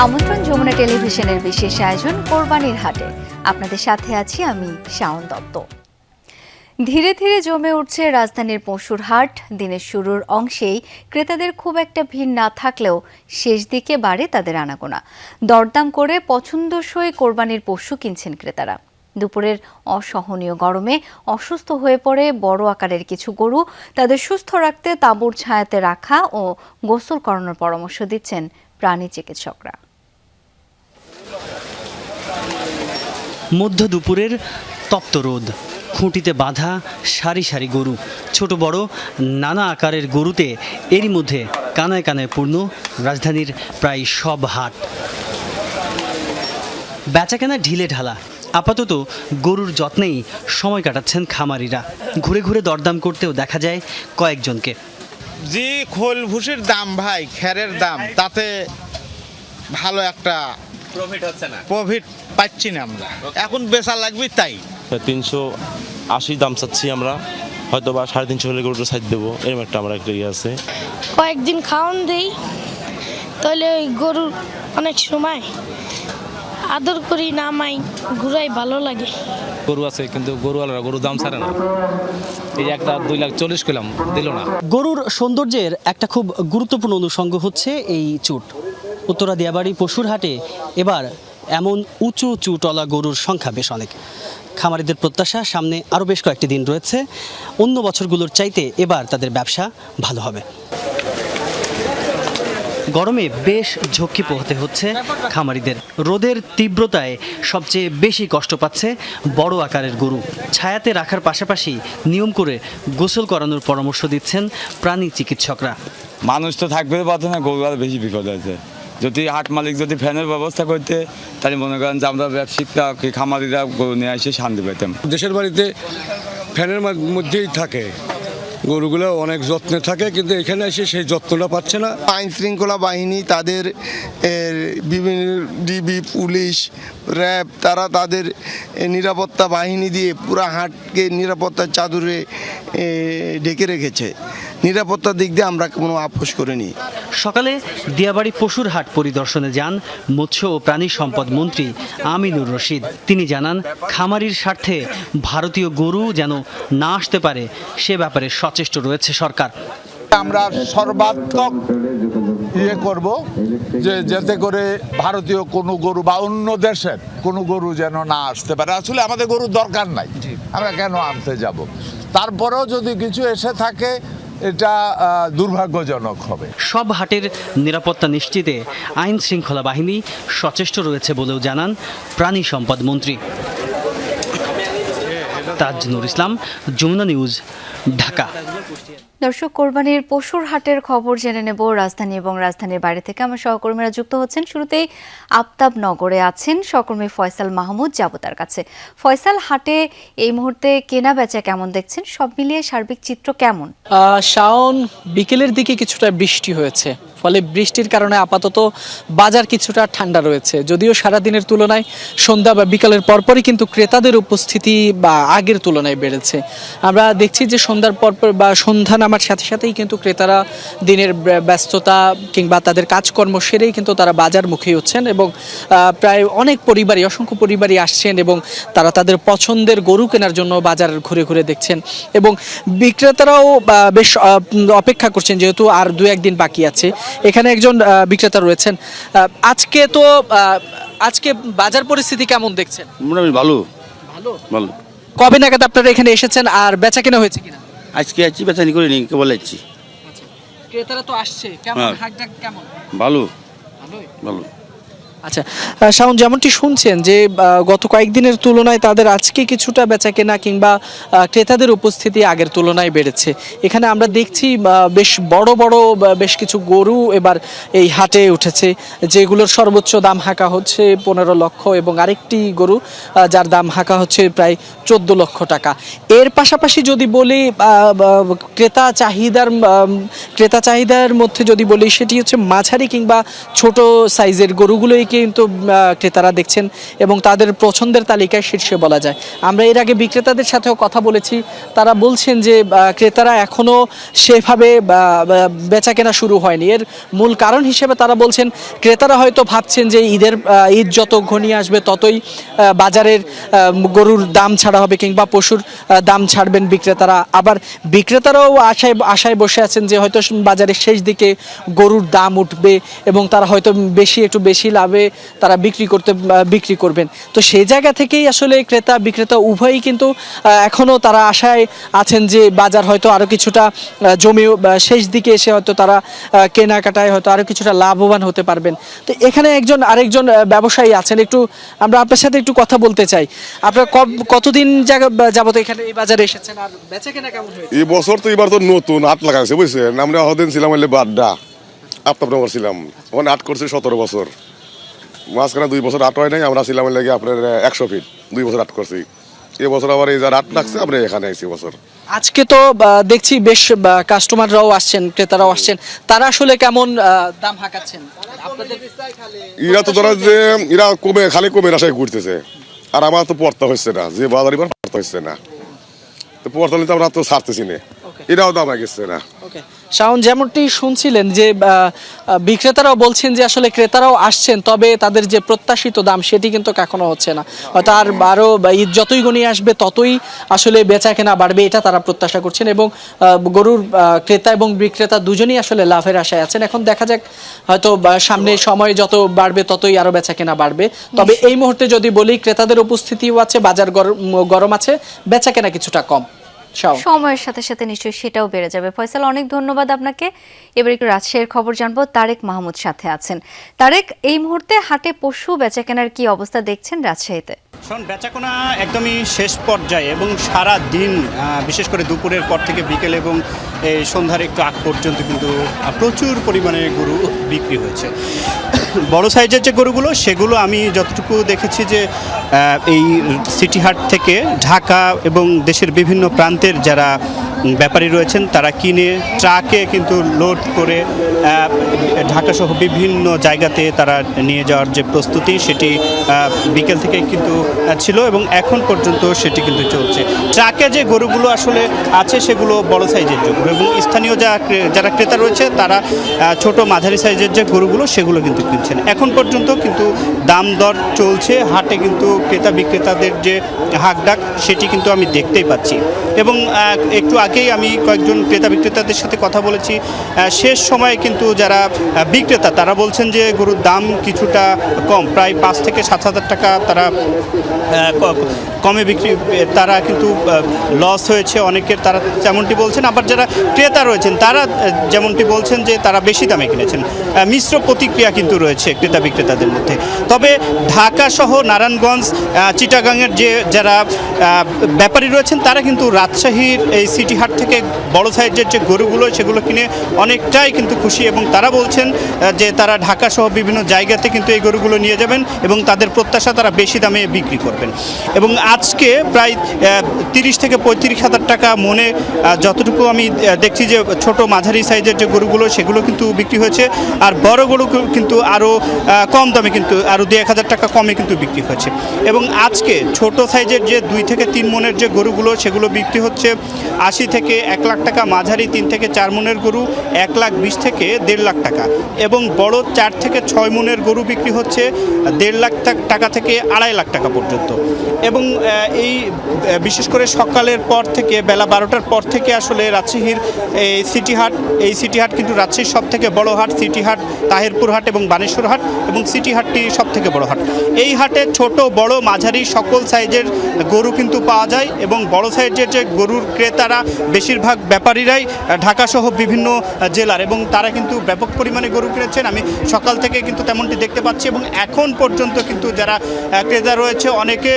আমন্ত্রণ যমুনা টেলিভিশনের বিশেষ আয়োজন কোরবানির হাটে। আপনাদের সাথে আছি আমি শাওন দত্ত। ধীরে ধীরে জমে উঠছে রাজধানীর পশুর হাট। দিনের শুরুর অংশেই ক্রেতাদের খুব একটা ভিড় না থাকলেও শেষ দিকে বাড়ে তাদের আনাগোনা। দরদাম করে পছন্দসই কোরবানির পশু কিনছেন ক্রেতারা। দুপুরের অসহনীয় গরমে অসুস্থ হয়ে পড়ে বড় আকারের কিছু গরু। তাদের সুস্থ রাখতে তাঁবুর ছায়াতে রাখা ও গোসল করানোর পরামর্শ দিচ্ছেন প্রাণী চিকিৎসকরা। মধ্য দুপুরের তপ্ত রোদ, খুঁটিতে বাঁধা সারি সারি গরু, ছোট বড় নানা আকারের গরুতে এরই মধ্যে কানায় কানায় পূর্ণ রাজধানীর প্রায় সব হাট। বেচাকেনা ঢিলে ঢালা। আপাতত গরুর যত্নেই সময় কাটাচ্ছেন খামারিরা। ঘুরে ঘুরে দরদাম করতেও দেখা যায় কয়েকজনকে। যে খোল ভুষির দাম ভাই, খেরের দাম, তাতে ভালো একটা প্রফিট পাচ্ছি না আমরা। এখন বেচা লাগবে তাই 380 দাম চাচ্ছি আমরা, হয়তো বা 350 হলে গরুটা সাইড দেবো, এরকম একটা আমরা একটা ইয়ে আছে। কয়েকদিন খাওয়ান দেই, তাহলে ওই গরুর অনেক সময় আদর করি, নামাই, ঘুরাই, ভালো লাগে। গরু আছে কিন্তু গরুওয়ালারা গরুর দাম ছাড়ে না। এই একটা 2,40,000 কইলাম, দিল না। গরুর সৌন্দর্যের একটা খুব গুরুত্বপূর্ণ অনুষঙ্গ হচ্ছে এই চুট। উত্তরা দিয়াবাড়ি পশুর হাটে এবার এমন উঁচু চুটওয়ালা গরুর সংখ্যা বেশ অনেক। খামারিদের প্রত্যাশা, সামনে আরও বেশ কয়েকটি দিন রয়েছে। অন্য বছরগুলোর চাইতে এবার তাদের ব্যবসা ভালো হবে। গরমে বেশ ঝক্কি পোহাতে হচ্ছে খামারিদের। রোদের তীব্রতায় সবচেয়ে বেশি কষ্ট পাচ্ছে বড় আকারের গরু। ছায়াতে রাখার পাশাপাশি নিয়ম করে গোসল করানোর পরামর্শ দিচ্ছেন প্রাণী চিকিৎসকরা। মানুষ তো থাকবে পথে না, গরু আর বেশি বিপদ আছে। যদি হাট মালিক যদি ফ্যানের ব্যবস্থা করতে, তাহলে মনে করেন যে আমরা ব্যবসায়িকরা খামারিরা গরু নিয়ে এসে শান্তি পেতাম। দেশের বাড়িতে ফ্যানের মধ্যেই থাকে, গরুগুলো অনেক যত্নে থাকে, কিন্তু এখানে এসে সেই যত্নটা পাচ্ছে না। আইন শৃঙ্খলা বাহিনী, তাদের বিভিন্ন ডিবি, পুলিশ, র্যাব, তারা তাদের নিরাপত্তা বাহিনী দিয়ে পুরা হাটকে নিরাপত্তার চাদরে ঢেকে রেখেছে। নিরাপত্তার দিক দিয়ে আমরা কোনো আপোষ করিনি। সকালে দিয়াবাড়ি পশুর হাট পরিদর্শনে যান মৎস্য ও প্রাণী সম্পদ মন্ত্রী আমিনুর রশিদ। তিনি জানান, খামারির স্বার্থে ভারতীয় গরু যেন না আসতে পারে সে ব্যাপারে সচেষ্ট রয়েছে সরকার। আমরা সর্বাত্মক ইয়ে করব যে যাতে করে ভারতীয় কোনো গরু বা অন্য দেশের কোনো গরু যেন না আসতে পারে। আসলে আমাদের গরুর দরকার নাই, আমরা কেন আনতে যাব? তারপরেও যদি কিছু এসে থাকে, এটা দুর্ভাগ্যজনক হবে। সব হাটের নিরাপত্তা নিশ্চিতে আইন শৃঙ্খলা বাহিনী সচেষ্ট রয়েছে বলেও জানান প্রাণী সম্পদ মন্ত্রী। তাজনুর ইসলাম, যমুনা নিউজ, ঢাকা। দর্শক, কোরবানির পশুর হাটের খবর জেনে নেব রাজধানী এবং রাজধানীর বাইরে থেকে। আমার সহকর্মীরা যুক্ত হচ্ছেন। শুরুতেই আফতাবনগরে আছেন সহকর্মী ফয়সাল মাহমুদ, যাব তার কাছে। ফয়সাল, হাটে এই মুহূর্তে কেনা বেচা কেমন দেখছেন? সব মিলিয়ে সার্বিক চিত্র কেমন? শাওন, বিকেলের দিকে কিছুটা বৃষ্টি হয়েছে, ফলে বৃষ্টির কারণে আপাতত বাজার কিছুটা ঠান্ডা রয়েছে। যদিও সারাদিনের তুলনায় সন্ধ্যা বা বিকালের পরপরই কিন্তু ক্রেতাদের উপস্থিতি বা আগের তুলনায় বেড়েছে। আমরা দেখছি যে সন্ধ্যার পরপর বা সন্ধ্যা নামার সাথে সাথেই কিন্তু ক্রেতারা দিনের ব্যস্ততা কিংবা তাদের কাজকর্ম সেরেই কিন্তু তারা বাজার মুখী হচ্ছেন এবং প্রায় অনেক পরিবারই, অসংখ্য পরিবারই আসছেন এবং তারা তাদের পছন্দের গরু কেনার জন্য বাজার ঘুরে ঘুরে দেখছেন এবং বিক্রেতারাও বেশ অপেক্ষা করছেন, যেহেতু আর 2-1 দিন বাকি আছে। এখানে একজন বিক্রেতা রয়েছেন। আজকে বাজার পরিস্থিতি কেমন দেখছেন? মোটামুটি ভালো। ভালো। কবে নাগাদ আপনারা এখানে এসেছেন আর বেচা কেনা হয়েছে কিনা? আজকে আছি, বেচানি করিনি, কেবল যাচ্ছি। ক্রেতারা তো আসছে, কেমন হাটটা কেমন? ভালো ভালো। আচ্ছা শাওন, যেমনটি শুনছেন যে গত কয়েকদিনের তুলনায় তাদের আজকে কিছুটা বেচা কেনা কিংবা ক্রেতাদের উপস্থিতি আগের তুলনায় বেড়েছে। এখানে আমরা দেখছি বেশ বড় বড় বেশ কিছু গরু এবার এই হাটে উঠেছে, যেগুলোর সর্বোচ্চ দাম হাঁকা হচ্ছে 15 লক্ষ এবং আরেকটি গরু যার দাম হাঁকা হচ্ছে প্রায় 14 লক্ষ টাকা। এর পাশাপাশি যদি বলি ক্রেতা চাহিদার মধ্যে যদি বলি, সেটি হচ্ছে মাঝারি কিংবা ছোট সাইজের গরুগুলোই কিন্তু ক্রেতারা দেখছেন এবং তাদের পছন্দের তালিকায় শীর্ষে বলা যায়। আমরা এর আগে বিক্রেতাদের সাথেও কথা বলেছি, তারা বলছেন যে ক্রেতারা এখনও সেভাবে বেচা কেনা শুরু হয়নি। এর মূল কারণ হিসেবে তারা বলছেন ক্রেতারা হয়তো ভাবছেন যে ঈদ যত ঘনিয়ে আসবে ততই বাজারের গরুর দাম ছাড়া হবে কিংবা পশুর দাম ছাড়বেন বিক্রেতারা। আবার বিক্রেতারাও আশায় বসে আছেন যে হয়তো বাজারের শেষ দিকে গরুর দাম উঠবে এবং তারা হয়তো একটু বেশি লাভে তারা বিক্রি করবেন। তো সেই জায়গা থেকেই আসলে ক্রেতা বিক্রেতা উভয়ই কিন্তু এখনও তারা আশায় আছেন যে বাজার হয়তো আরও কিছুটা জমে শেষ দিকে এসে হয়তো তারা কেনাকাটায় হয়তো আরও কিছুটা লাভবান হতে পারবেন। তো এখানে আরেকজন ব্যবসায়ী আছেন, আমরা আপনার সাথে একটু কথা বলতে চাই। আপনারা কতদিন যাবত এখানে এই বাজারে এসেছেন আর বেচা কেনা কেমন হয়েছে? এই বছর তো এবার তো নতুন হাট লাগাইছে বুঝছেন। আমরা হদিন ছিলাম বাড্ডা আফতাবনগর ছিলাম, ওখানে হাট করছে 17 বছর, মাঝখানে 2 বছর হাট হয় নাই। আমরা ছিলাম লাগে আপনার 100 ফিট 2 বছর হাট করছি। এবছর আবার এই যার হাট লাগছে আমরা এখানে আইছি বছর। আজকে তো দেখছি বেশ কাস্টমাররাও আসছেন, ক্রেতারাও আসছেন, তারা আসলে কেমন দাম হাঁকাচ্ছেন? এরা তো ধরা যে এরা খালি কমের আশায় ঘুরতেছে, আর আমার তো পড়তে হচ্ছে না, যে বাজার এবার পড়তে হচ্ছে না, তো পড়তে হলে তো আমরা তো ছাড়তেছি না, এটাও দাম গেছে না। শাওন, যেমনটি শুনছিলেন যে বিক্রেতারাও বলছেন যে আসলে ক্রেতারাও আসছেন, তবে তাদের যে প্রত্যাশিত দাম সেটি কিন্তু এখনো হচ্ছে না। হয়তো আরও ঈদ যতই ঘনিয়ে আসবে ততই আসলে বেচা কেনা বাড়বে, এটা তারা প্রত্যাশা করছেন এবং গরুর ক্রেতা এবং বিক্রেতা দুজনেই আসলে লাভের আশায় আছেন। এখন দেখা যাক, হয়তো সামনে সময় যত বাড়বে ততই আরও বেচা কেনা বাড়বে। তবে এই মুহূর্তে যদি বলি ক্রেতাদের উপস্থিতিও আছে, বাজার গরম আছে, বেচা কেনা কিছুটা কম। সময়ের সাথে সাথে নিশ্চয়ই সেটাও বেড়ে যাবে। ফয়সাল, অনেক ধন্যবাদ আপনাকে। এবার একটু রাজশাহীর খবর জানবো, তারেক মাহমুদ সাথে আছেন। তারেক, এই মুহূর্তে হাটে পশু বেচাকেনার কি অবস্থা দেখছেন রাজশাহীতে? বেচাকেনা একদমই শেষ পর্যায়ে এবং সারা দিন, বিশেষ করে দুপুরের পর থেকে বিকেল এবং সন্ধ্যার একটু আগ পর্যন্ত কিন্তু প্রচুর পরিমাণে গরু বিক্রি হয়েছে। বড় সাইজের যে গরুগুলো সেগুলো আমি যতটুকু দেখেছি যে এই সিটি হাট থেকে ঢাকা এবং দেশের বিভিন্ন প্রান্তের যারা ব্যাপারী রয়েছেন তারা কিনে ট্রাকে কিন্তু লোড করে ঢাকাসহ বিভিন্ন জায়গাতে তারা নিয়ে যাওয়ার যে প্রস্তুতি সেটি বিকেল থেকে কিন্তু ছিল এবং এখন পর্যন্ত সেটি কিন্তু চলছে। ট্রাকে যে গরুগুলো আসলে আছে সেগুলো বড় সাইজের গরু এবং স্থানীয় যারা ক্রেতা রয়েছে তারা ছোট মাঝারি সাইজের যে গরুগুলো সেগুলো কিন্তু কিনছেন। এখন পর্যন্ত কিন্তু দাম দর চলছে হাটে, কিন্তু ক্রেতা বিক্রেতাদের যে হাকডাক সেটি কিন্তু আমি দেখতেই পাচ্ছি। এবং একটু আগেই আমি কয়েকজন ক্রেতা বিক্রেতাদের সাথে কথা বলেছি, শেষ সময়ে কিন্তু যারা বিক্রেতা তারা বলছেন যে গরুর দাম কিছুটা কম, প্রায় 5 থেকে 7,000 টাকা তারা কমে বিক্রি, তারা কিন্তু লস হয়েছে অনেকের, তারা যেমনটি বলছেন। আবার যারা ক্রেতা রয়েছেন তারা যেমনটি বলছেন যে তারা বেশি দামে কিনেছেন। মিশ্র প্রতিক্রিয়া কিন্তু রয়েছে ক্রেতা বিক্রেতাদের মধ্যে। তবে ঢাকা সহ নারায়ণগঞ্জ, চিটাগাংয়ের যারা ব্যাপারী রয়েছেন তারা কিন্তু রাজশাহীর এই সিটি হাট থেকে বড় সাইজের যে গরুগুলো সেগুলো কিনে অনেকটাই কিন্তু খুশি এবং তারা বলছেন যে তারা ঢাকা সহ বিভিন্ন জায়গাতে কিন্তু এই গরুগুলো নিয়ে যাবেন এবং তাদের প্রত্যাশা তারা বেশি দামে বিক্রি করবেন। এবং আজকে প্রায় 30 থেকে 35,000 টাকা মনে যতটুকু আমি দেখছি যে ছোট মাঝারি সাইজের যে গরুগুলো সেগুলো কিন্তু বিক্রি হয়েছে, আর বড় গরু কিন্তু আরও কম দামে কিন্তু আরও 2-1,000 টাকা কমে কিন্তু বিক্রি হয়েছে। এবং আজকে ছোট সাইজের যে 2 থেকে 3 মনের যে গরুগুলো সেগুলো বিক্রি হচ্ছে 80 থেকে 1 লাখ টাকা, মাঝারি 3 থেকে 4 মনের গরু 1,20,000 থেকে 1.5 লাখ টাকা এবং বড় 4 থেকে 6 মনের গরু বিক্রি হচ্ছে 1.5 লাখ টাকা থেকে 2.5 লাখ টাকা পর্যন্ত। এবং এই বিশেষ করে সকালের পর থেকে বেলা 12টার পর থেকে আসলে রাজশাহীর এই সিটি হাট কিন্তু রাজশাহীর সব থেকে বড় হাট। সিটি হাট, তাহিরপুর হাট এবং বানেশ্বর হাট এবং সিটি হাটটি সব থেকে বড় হাট। এই হাটে ছোট বড় মাঝারি সকল সাইজের গরু কিন্তু পাওয়া যায় এবং বড় সাইজের যে গরুর ক্রেতারা বেশিরভাগ ব্যাপারীরাই ঢাকাসহ বিভিন্ন জেলার এবং তারা কিন্তু ব্যাপক পরিমাণে গরু কিনেছেন। আমি সকাল থেকে কিন্তু তেমনটি দেখতে পাচ্ছি এবং এখন পর্যন্ত কিন্তু যারা ক্রেতা রয়েছে অনেকে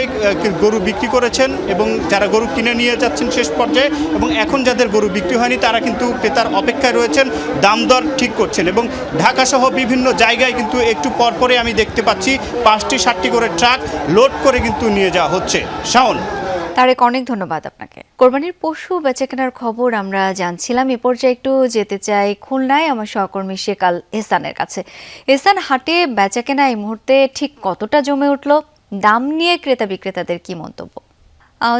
গরু বিক্রি করেছেন এবং যারা গরু কিনে নিয়ে যাচ্ছেন শেষ পর্যায়ে, এবং এখন যাদের গরু বিক্রি হয়নি তারা কিন্তু ক্রেতার অপেক্ষায় রয়েছেন, দাম দর ঠিক করছেন। এবং ঢাকাসহ বিভিন্ন জায়গায় কিন্তু একটু পরপরে আমি দেখতে পাচ্ছি 5টি 7টি করে ট্রাক লোড করে কিন্তু নিয়ে যাওয়া হচ্ছে। শাওন। তারেক, অনেক ধন্যবাদ আপনাকে। কোরবানির পশু বেচাকেনার খবর আমরা জানছিলাম। এ পর্যায়ে একটু যেতে চাই খুলনায় আমার সহকর্মী শেখ আল এহসানের কাছে। এহসান, হাটে বেচাকেনা এই মুহূর্তে ঠিক কতটা জমে উঠল? দাম নিয়ে ক্রেতা বিক্রেতাদের কি মন্তব্য?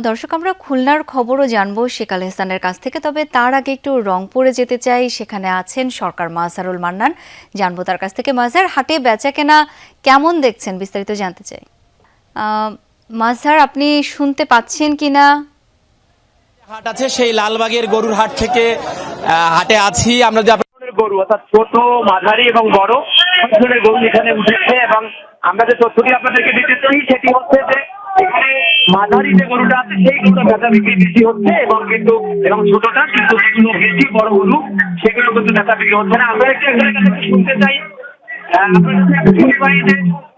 দর্শক, আমরা খুলনার খবরও জানবো শেখ আল এহসানের কাছ থেকে, তবে তার আগে একটু রংপুরে যেতে চাই। সেখানে আছেন সরকার মাজহারুল মান্নান, জানবো তার কাছ থেকে। মাজহার, হাটে বেচাকেনা কেমন দেখছেন, বিস্তারিত জানতে চাই। মাজহার, আপনি শুনতে পাচ্ছেন কিনা? হাট আছে সেই লালবাগের গরুর হাট থেকে হাটে আছি আমরা। যে আপনাদের গরু অর্থাৎ ছোট, মাঝারি এবং বড় ধরনের গরু এখানে উঠেছে, এবং আমরা যে তথ্যটি আপনাদেরকে দিতে চাই সেটি হচ্ছে যে এখানে মাঝারি যে গরুটা আছে সেই গরুটা বেচা বিক্রি বেশি হচ্ছে, এবং ছোটটা কিন্তু যেগুলো বেশি বড় গরু সেগুলো কিন্তু বেচা বিক্রি হচ্ছে না। আমরা একটু এখানে শুনতে চাই,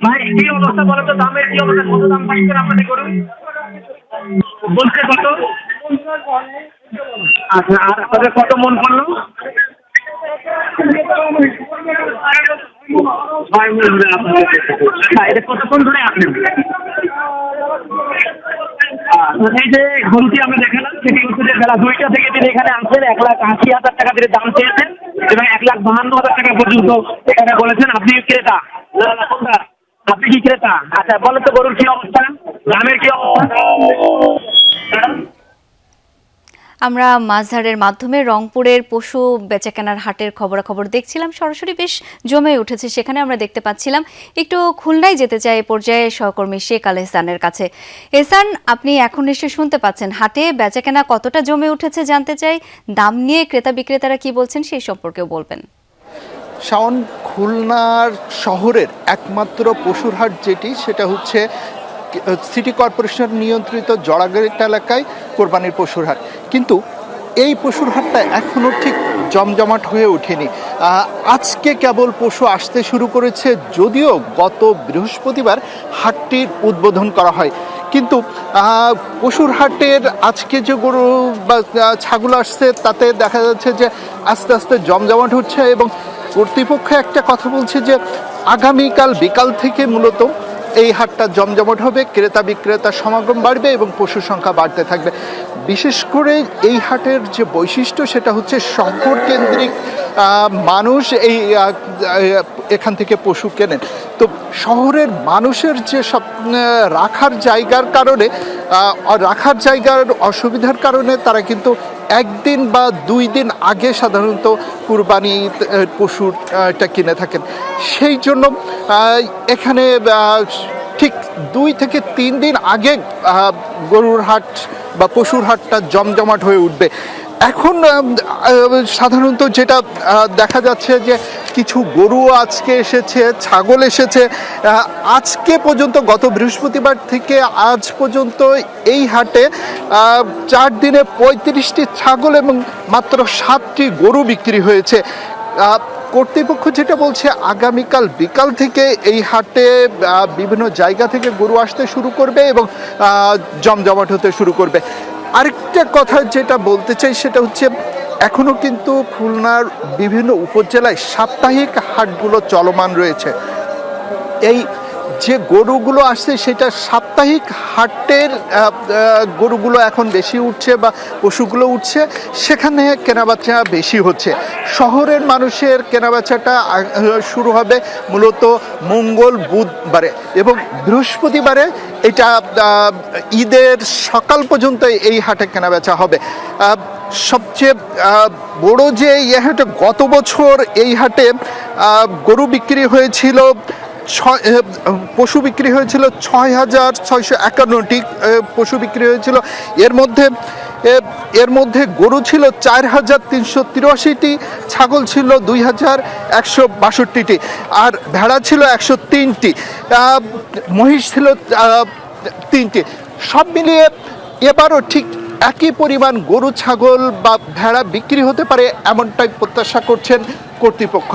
ভাই কি অবস্থা বলো তো, দামের কি অবস্থা, কত দাম পাচ্ছেন আপনাদের গরু? বলছে কত? আচ্ছা, আর আপনাদের কত মন পড়লো? 6 মন ধরে আপনাদের। আচ্ছা, এটা কতক্ষণ ধরে আসেন? এই যে গরুটি আমরা দেখালাম সেটি হচ্ছে যে বেলা 2টা থেকে তিনি এখানে আসেন। 1,80,000 টাকা তিনি দাম চেয়েছেন এবং 1,52,000 টাকা পর্যন্ত এখানে বলেছেন। আপনি ক্রেতা? আপনি কি ক্রেতা? আচ্ছা, বলেন তো গরুর কি অবস্থা, দামের কি অবস্থা? আমরা মাজহারের মাধ্যমে রংপুরের পশু বেচাকেনার হাটের খবরাখবর দেখছিলাম। সরাসরি বেশ জমে উঠেছে সেখানে, আমরা দেখতে পাচ্ছিলাম। একটু খুলনায় যেতে চাই এ পর্যায়ে সহকর্মী শেখ আল এহসানের কাছে। এহসান, আপনি এখন নিশ্চয়ই শুনতে পাচ্ছেন, হাটে বেচাকেনা কতটা জমে উঠেছে জানতে চাই। দাম নিয়ে ক্রেতা বিক্রেতারা কি বলছেন সেই সম্পর্কেও বলবেন। শাওন, খুলনার শহরের একমাত্র পশুর হাট যেটি, সেটা হচ্ছে সিটি কর্পোরেশন নিয়ন্ত্রিত জড়াগেট এলাকায় কোরবানির পশুর হাট। কিন্তু এই পশুর হাটটা এখনও ঠিক জমজমাট হয়ে ওঠেনি। আজকে কেবল পশু আসতে শুরু করেছে, যদিও গত বৃহস্পতিবার হাটটির উদ্বোধন করা হয়। কিন্তু পশুর হাটের আজকে যে গরু বা ছাগল আসছে তাতে দেখা যাচ্ছে যে আস্তে আস্তে জমজমাট হচ্ছে, এবং কর্তৃপক্ষ একটা কথা বলছে যে আগামীকাল বিকাল থেকে মূলত এই হাটটা জমজমাট হবে, ক্রেতা বিক্রেতার সমাগম বাড়বে এবং পশুর সংখ্যা বাড়তে থাকবে। বিশেষ করে এই হাটের যে বৈশিষ্ট্য সেটা হচ্ছে শহর কেন্দ্রিক মানুষ এখান থেকে পশু কেনেন। তো শহরের মানুষের যে সব রাখার জায়গার অসুবিধার কারণে তারা কিন্তু একদিন বা 2 দিন আগে সাধারণত কুরবানি পশুটা কিনে থাকেন। সেই জন্য এখানে ঠিক 2 থেকে 3 দিন আগে গরুর হাট বা পশুর হাটটা জমজমাট হয়ে উঠবে। এখন সাধারণত যেটা দেখা যাচ্ছে যে কিছু গরু আজকে এসেছে, ছাগল এসেছে। আজকে পর্যন্ত, গত বৃহস্পতিবার থেকে আজ পর্যন্ত এই হাটে 4 দিনে 35টি ছাগল এবং মাত্র 7টি গরু বিক্রি হয়েছে। কর্তৃপক্ষ যেটা বলছে, আগামীকাল বিকাল থেকে এই হাটে বিভিন্ন জায়গা থেকে গরু আসতে শুরু করবে এবং জমজমাট হতে শুরু করবে। আরেকটা কথা যেটা বলতে চাই সেটা হচ্ছে, এখনও কিন্তু খুলনার বিভিন্ন উপজেলায় সাপ্তাহিক হাটগুলো চলমান রয়েছে। এই যে গরুগুলো আসছে সেটা সাপ্তাহিক হাটের গরুগুলো এখন বেশি উঠছে বা পশুগুলো উঠছে, সেখানে কেনাবেচা বেশি হচ্ছে। শহরের মানুষের কেনাবেচাটা শুরু হবে মূলত মঙ্গল বুধবারে এবং বৃহস্পতিবারে। এটা ঈদের সকাল পর্যন্ত এই হাটে কেনাবেচা হবে। সবচেয়ে বড় যে এই হাটে, গত বছর এই হাটে গরু বিক্রি হয়েছিল, পশু বিক্রি হয়েছিল 6,651টি পশু বিক্রি হয়েছিল। এর মধ্যে গরু ছিল 4,383টি, ছাগল ছিল 2,162টি, আর ভেড়া ছিল 103টি, মহিষ ছিল 3টি। সব মিলিয়ে এবারও ঠিক একই পরিমাণ গরু, ছাগল বা ভেড়া বিক্রি হতে পারে, এমনটাই প্রত্যাশা করছেন কর্তৃপক্ষ।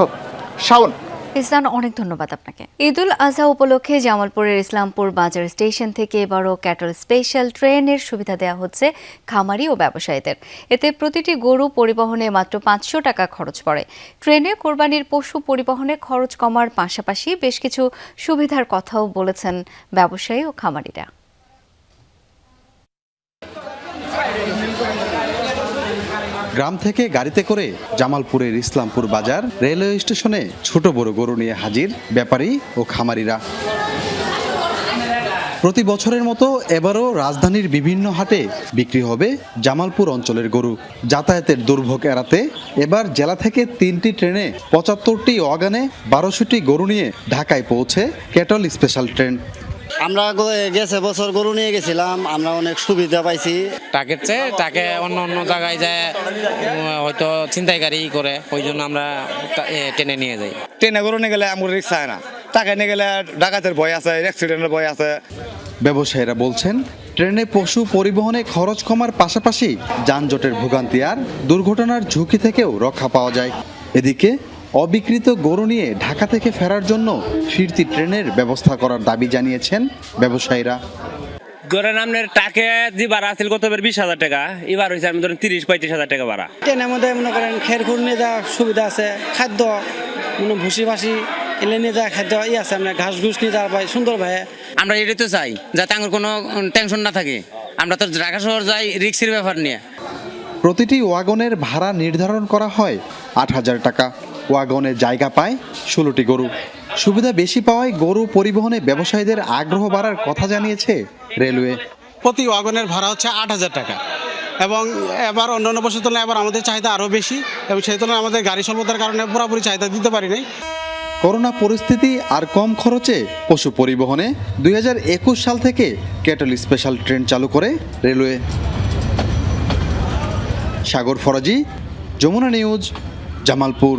শাওন। ইহসান, অনেক ধন্যবাদ আপনাকে। ঈদুল আজহা উপলক্ষে জামালপুরের ইসলামপুর বাজার স্টেশন থেকে এবারও ক্যাটল স্পেশাল ট্রেনের সুবিধা দেওয়া হচ্ছে খামারি ও ব্যবসায়ীদের। এতে প্রতিটি গরু পরিবহনে মাত্র 500 টাকা খরচ পড়ে। ট্রেনে কোরবানির পশু পরিবহনে খরচ কমার পাশাপাশি বেশ কিছু সুবিধার কথাও বলেছেন ব্যবসায়ী ও খামারিরা। গ্রাম থেকে গাড়িতে করে জামালপুরের ইসলামপুর বাজার রেলওয়ে স্টেশনে ছোট বড় গরু নিয়ে হাজির ব্যাপারী ও খামারিরা। প্রতি বছরের মতো এবারও রাজধানীর বিভিন্ন হাটে বিক্রি হবে জামালপুর অঞ্চলের গরু। যাতায়াতের দুর্ভোগ এড়াতে এবার জেলা থেকে 3টি ট্রেনে 75টি ওয়াগনে 1200টি গরু নিয়ে ঢাকায় পৌঁছে ক্যাটল স্পেশাল ট্রেন। আমরা গেছে বছর গরু নিয়ে গেছিলাম, আমরা অনেক সুবিধা পাইছি। টাকের চেয়ে টাকে অন্য অন্য জায়গায় যায় হয়তো ছিনতাইকারী করে, ওই জন্য আমরা ট্রেনে নিয়ে যাই। ট্রেনে গরু নিয়ে গেলে আমার রিক্সা হয় না, টাকা নিয়ে গেলে ডাকাতের ভয় আছে, অ্যাক্সিডেন্টের ভয় আছে। ব্যবসায়ীরা বলছেন ট্রেনে পশু পরিবহনে খরচ কমার পাশাপাশি যানজটের ভোগান্তি আর দুর্ঘটনার ঝুঁকি থেকেও রক্ষা পাওয়া যায়। এদিকে অবিকৃত গরু নিয়ে ঢাকা থেকে ফেরার জন্য ফিরতি ট্রেনের ব্যবস্থা করার দাবি জানিয়েছেন ব্যবসায়ীরা। ধরেন আপনার টাকে যে ভাড়া আসছিল কত 20,000 টাকা, এবার হয়েছে আমি ধরেন 30-35,000 টাকা ভাড়া। ট্রেনের মধ্যে মনে করেন খের খুর নিয়ে যাওয়ার সুবিধা আছে, খাদ্য ভুসি ভাসি এলে নিয়ে যাওয়া খাদ্য আছে, আপনার ঘাস ঘুষ নিয়ে যাওয়ার ভাই সুন্দর ভাই। আমরা এটাই তো চাই যাতে আমার কোনো টেনশন না থাকে। আমরা তো ঢাকা শহর যাই রিক্সের ব্যাপার নিয়ে। প্রতিটি ওয়াগনের ভাড়া নির্ধারণ করা হয় 8,000 টাকা। ওয়াগনে জায়গা পায় 16টি গরু। সুবিধা বেশি পাওয়ায় গরু পরিবহনে ব্যবসায়ীদের আগ্রহ বাড়ার কথা জানিয়েছে রেলওয়ে। প্রতি ওয়াগনের ভাড়া হচ্ছে 8,000 টাকা এবং এবার অন্যান্য বছরের তুলনায় এবার আমাদের চাহিদা আরও বেশি এবং সেই তুলনায় আমাদের গাড়ি স্বল্পতার কারণে পুরোপুরি চাহিদা দিতে পারি নাই। করোনা পরিস্থিতি আর কম খরচে পশু পরিবহনে 2021 সাল থেকে ক্যাটল স্পেশাল ট্রেন চালু করে রেলওয়ে। সাগর ফরাজি, যমুনা নিউজ, জামালপুর।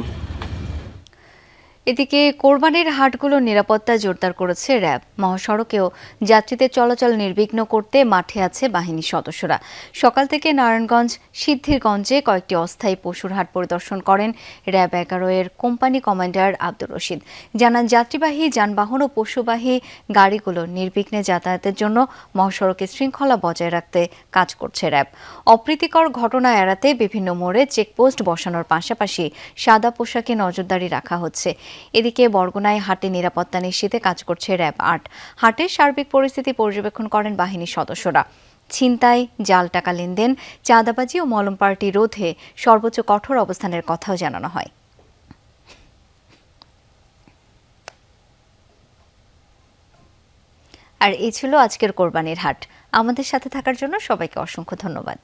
এদিকে কোরবানির হাটগুলোর নিরাপত্তা জোরদার করেছে র্যাব। মহাসড়কেও যাত্রীদের চলাচল নির্বিঘ্ন করতে মাঠে আছে বাহিনীর সদস্যরা। সকাল থেকে নারায়ণগঞ্জ সিদ্ধিরগঞ্জে কয়েকটি অস্থায়ী পশুর হাট পরিদর্শন করেন র্যাব 11 এর কোম্পানি কমান্ডার আব্দুর রশিদ। জানান যাত্রীবাহী যানবাহন ও পশুবাহী গাড়িগুলো নির্বিঘ্নে যাতায়াতের জন্য মহাসড়কে শৃঙ্খলা বজায় রাখতে কাজ করছে র্যাব। অপ্রীতিকর ঘটনা এড়াতে বিভিন্ন মোড়ে চেকপোস্ট বসানোর পাশাপাশি সাদা পোশাকে নজরদারি রাখা হচ্ছে। এদিকে বরগুনায় হাটে নিরাপত্তা নিশ্চিতে কাজ করছে র্যাব 8। হাটের সার্বিক পরিস্থিতি পর্যবেক্ষণ করেন বাহিনীর সদস্যরা। ছিনতাই, জাল টাকা লেনদেন, চাঁদাবাজি ও মলম পার্টি রোধে সর্বোচ্চ কঠোর অবস্থানের কথাও জানানো হয়। আর এই ছিল আজকের কোরবানির হাট। আমাদের সাথে থাকার জন্য সবাইকে অসংখ্য ধন্যবাদ।